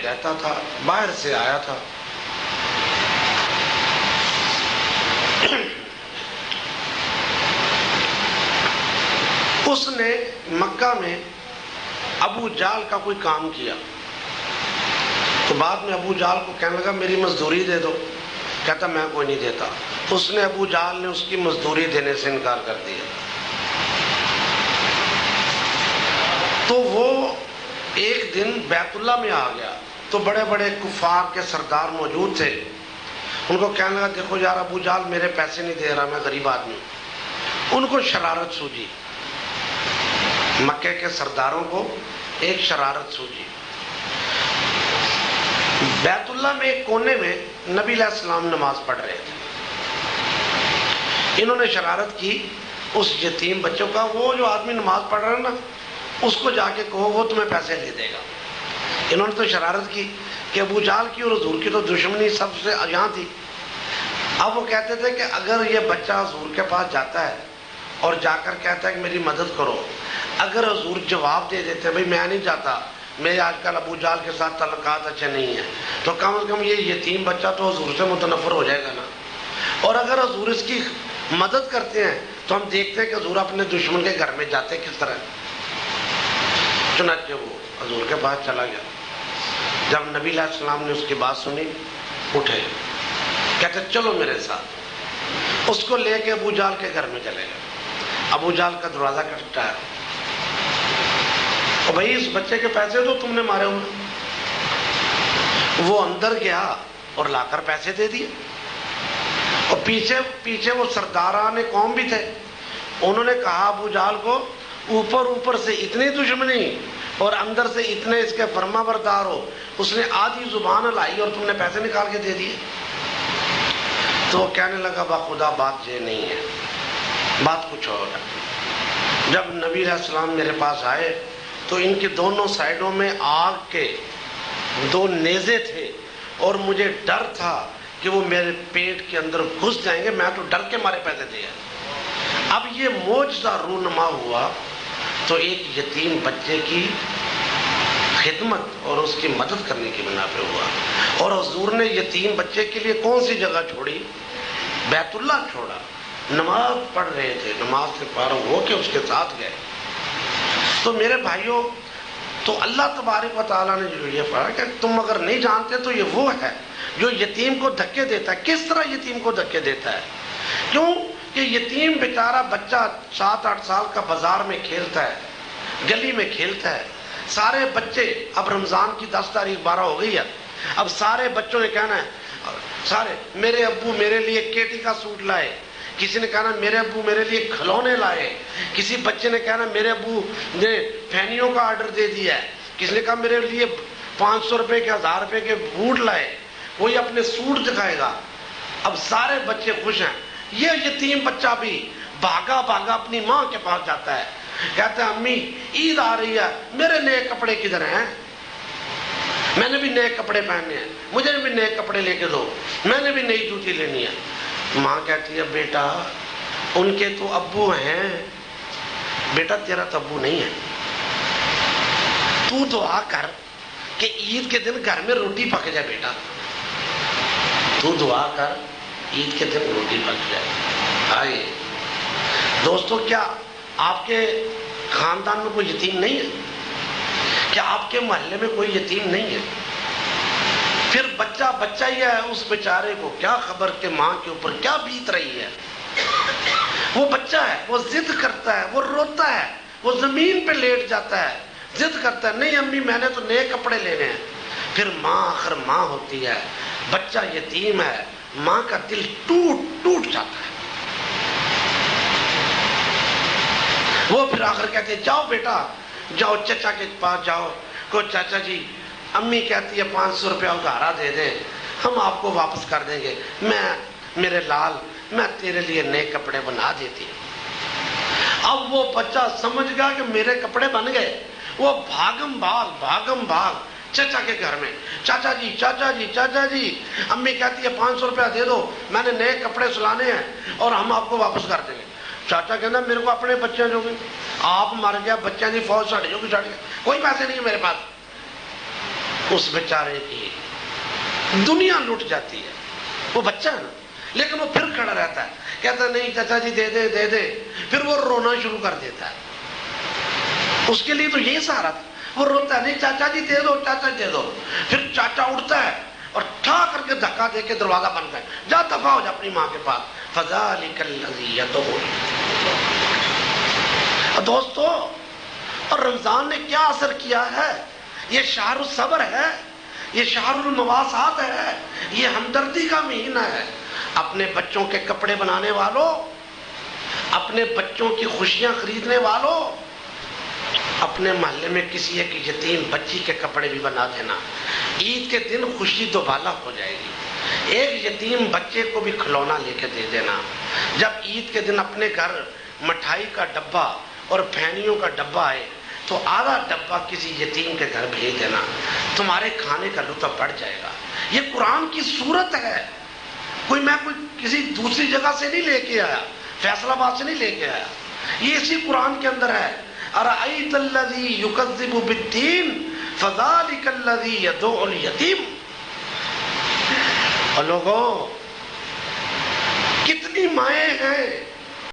رہتا تھا، باہر سے آیا تھا. اس نے مکہ میں ابو جہل کا کوئی کام کیا تو بعد میں ابو جہل کو کہنے لگا میری مزدوری دے دو. کہتا میں کوئی نہیں دیتا. اس نے ابو جہل نے اس کی مزدوری دینے سے انکار کر دیا. تو وہ ایک دن بیت اللہ میں آ گیا تو بڑے بڑے کفار کے سردار موجود تھے. ان کو کہنے لگا دیکھو یار ابو جہل میرے پیسے نہیں دے رہا، میں غریب آدمی ہوں. ان کو شرارت سوجی، مکے کے سرداروں کو ایک شرارت سوجی. بیت اللہ میں ایک کونے میں نبی علیہ السلام نماز پڑھ رہے تھے. انہوں نے شرارت کی اس یتیم بچوں کا، وہ جو آدمی نماز پڑھ رہا ہے نا اس کو جا کے کہو وہ تمہیں پیسے دے دے گا. انہوں نے تو شرارت کی کہ ابو جہل کی اور حضور کی تو دشمنی سب سے یہاں تھی. اب وہ کہتے تھے کہ اگر یہ بچہ حضور کے پاس جاتا ہے اور جا کر کہتا ہے کہ میری مدد کرو، اگر حضور جواب دے دیتے ہیں بھائی میں نہیں جاتا، میرے آج کل ابو جہل کے ساتھ تعلقات اچھے نہیں ہیں، تو کم از کم یہ یتیم بچہ تو حضور سے متنفر ہو جائے گا نا. اور اگر حضور اس کی مدد کرتے ہیں تو ہم دیکھتے ہیں کہ حضور اپنے دشمن کے گھر میں جاتے کس طرح. چنانچہ وہ حضور کے پاس چلا گیا. جب نبی علیہ السلام نے اس کی بات سنی اٹھے، کہتے چلو میرے ساتھ. اس کو لے کے ابو جہل کے گھر میں چلے گئے. ابو جہل کا دروازہ کھٹکھٹایا، اور بھائی اس بچے کے پیسے تو تم نے مارے ہوئے. وہ اندر گیا اور لا کر پیسے دے دیے. اور پیچھے وہ سرداران قوم بھی تھے. انہوں نے کہا ابو جہل کو اوپر سے اتنی دشمنی اور اندر سے اتنے اس کے فرما بردار ہو. اس نے آدھی زبان ہلائی اور تم نے پیسے نکال کے دے دیے. تو وہ کہنے لگا بخدا بات یہ نہیں ہے، بات کچھ اور ہے. جب نبی علیہ السلام میرے پاس آئے تو ان کے دونوں سائڈوں میں آگ کے 2 نیزے تھے اور مجھے ڈر تھا کہ وہ میرے پیٹ کے اندر گھس جائیں گے. میں تو ڈر کے مارے پیسے دیا. اب یہ معجزہ رونما ہوا تو ایک یتیم بچے کی خدمت اور اس کی مدد کرنے کی بنا پہ ہوا. اور حضور نے یتیم بچے کے لیے کون سی جگہ چھوڑی؟ بیت اللہ چھوڑا. نماز پڑھ رہے تھے، نماز سے فارغ ہو کے اس کے ساتھ گئے. تو میرے بھائیوں، تو اللہ تبارک و تعالیٰ نے جو یہ فرمایا کہ تم اگر نہیں جانتے تو یہ وہ ہے جو یتیم کو دھکے دیتا ہے. کس طرح یتیم کو دھکے دیتا ہے؟ کیوں کہ یتیم بیچارہ بچہ 7-8 سال کا بازار میں کھیلتا ہے، گلی میں کھیلتا ہے. سارے بچے، اب رمضان کی 10 تاریخ 12 ہو گئی ہے، اب سارے بچوں نے کہنا ہے سارے میرے ابو میرے لیے کیٹی کا سوٹ لائے، کسی نے کہنا میرے ابو میرے لیے کھلونے لائے، کسی بچے نے کہنا میرے ابو نے پھینیوں کا آرڈر دے دیا ہے، کسی نے کہا میرے لیے 500 روپے کے 1000 روپے کے بوٹ لائے، کوئی اپنے سوٹ دکھائے گا. اب سارے بچے خوش ہیں. یہ یتیم بچہ بھی بھاگا اپنی ماں کے پاس جاتا ہے، کہتا ہے امی عید آ رہی ہے، میرے نئے کپڑے کدھر ہیں؟ میں نے بھی نئے کپڑے پہننے ہیں، مجھے بھی نئے کپڑے لے کے دو، میں نے بھی نئی جوتی لینی ہے. ماں کہتی ہے بیٹا ان کے تو ابو ہیں، بیٹا تیرا تو ابو نہیں ہے. تو دعا کر کہ عید کے دن گھر میں روٹی پک جائے. بیٹا تو دعا کر عید کے دن روٹی پک جائے. آئے دوستو، کیا آپ کے خاندان میں کوئی یتیم نہیں ہے؟ کیا آپ کے محلے میں کوئی یتیم نہیں ہے؟ پھر بچہ ہی ہے، اس بیچارے کو کیا خبر کہ ماں کے اوپر کیا بیت رہی ہے. وہ بچہ ہے، وہ ضد کرتا ہے، وہ روتا ہے، وہ زمین پہ لیٹ جاتا ہے، ضد کرتا ہے نہیں امی میں نے تو نئے کپڑے لینے ہیں. پھر ماں آخر ماں ہوتی ہے، بچہ یتیم ہے، ماں کا دل ٹوٹ جاتا ہے. وہ پھر آخر کہتے ہیں جاؤ بیٹا جاؤ چچا کے پاس جاؤ، کو چاچا جی امی کہتی ہے 500 روپیہ ادھارا دے دیں، ہم آپ کو واپس کر دیں گے. میرے لال میں تیرے لیے نئے کپڑے بنا دیتی. اب وہ بچہ سمجھ گیا کہ میرے کپڑے بن گئے. وہ بھاگم بھاگ چچا کے گھر میں، چاچا جی امی کہتی ہے 500 روپیہ دے دو، میں نے نئے کپڑے سلانے ہیں اور ہم آپ کو واپس کر دیں گے. چاچا کہنا میرے کو اپنے بچے جو گئے، آپ مر گیا بچوں کی فوج ساڑی جو گیا، کوئی پیسے نہیں ہے میرے پاس. اس بیچارے کی دنیا لٹ جاتی ہے. وہ بچہ ہے نا, لیکن وہ پھر کھڑا رہتا ہے, کہتا ہے نہیں چاچا جی دے دے دے دے, پھر وہ رونا شروع کر دیتا ہے. اس کے لیے تو یہی سہارا تھا, وہ روتا ہے نہیں چاچا جی دے دو چاچا دے دو. پھر چاچا اٹھتا ہے اور ٹھا کر کے دھکا دے کے دروازہ بند کر, جا دفع ہو جا اپنی ماں کے پاس. فذالک الذی یدعو. دوستو, اور رمضان نے کیا اثر کیا ہے؟ یہ شہر الصبر ہے, یہ شہر المواسات ہے, یہ ہمدردی کا مہینہ ہے. اپنے بچوں کے کپڑے بنانے والوں, اپنے بچوں کی خوشیاں خریدنے والوں, اپنے محلے میں کسی ایک یتیم بچی کے کپڑے بھی بنا دینا. عید کے دن خوشی دوبالا ہو جائے گی. ایک یتیم بچے کو بھی کھلونا لے کے دے دینا. جب عید کے دن اپنے گھر مٹھائی کا ڈبہ اور پھینیوں کا ڈبہ آئے تو آدھا ڈبہ کسی یتیم کے گھر بھیج دینا, تمہارے کھانے کا لطف بڑھ جائے گا. یہ قرآن کی صورت ہے, میں کوئی کسی دوسری جگہ سے نہیں لے کے آیا, فیصل آباد سے نہیں لے کے آیا, یہ اسی قرآن کے اندر ہے. ارأیت الذی یکذب بالدین فذلک الذی یدعو الیتیم. اور لوگوں, کتنی مائیں ہیں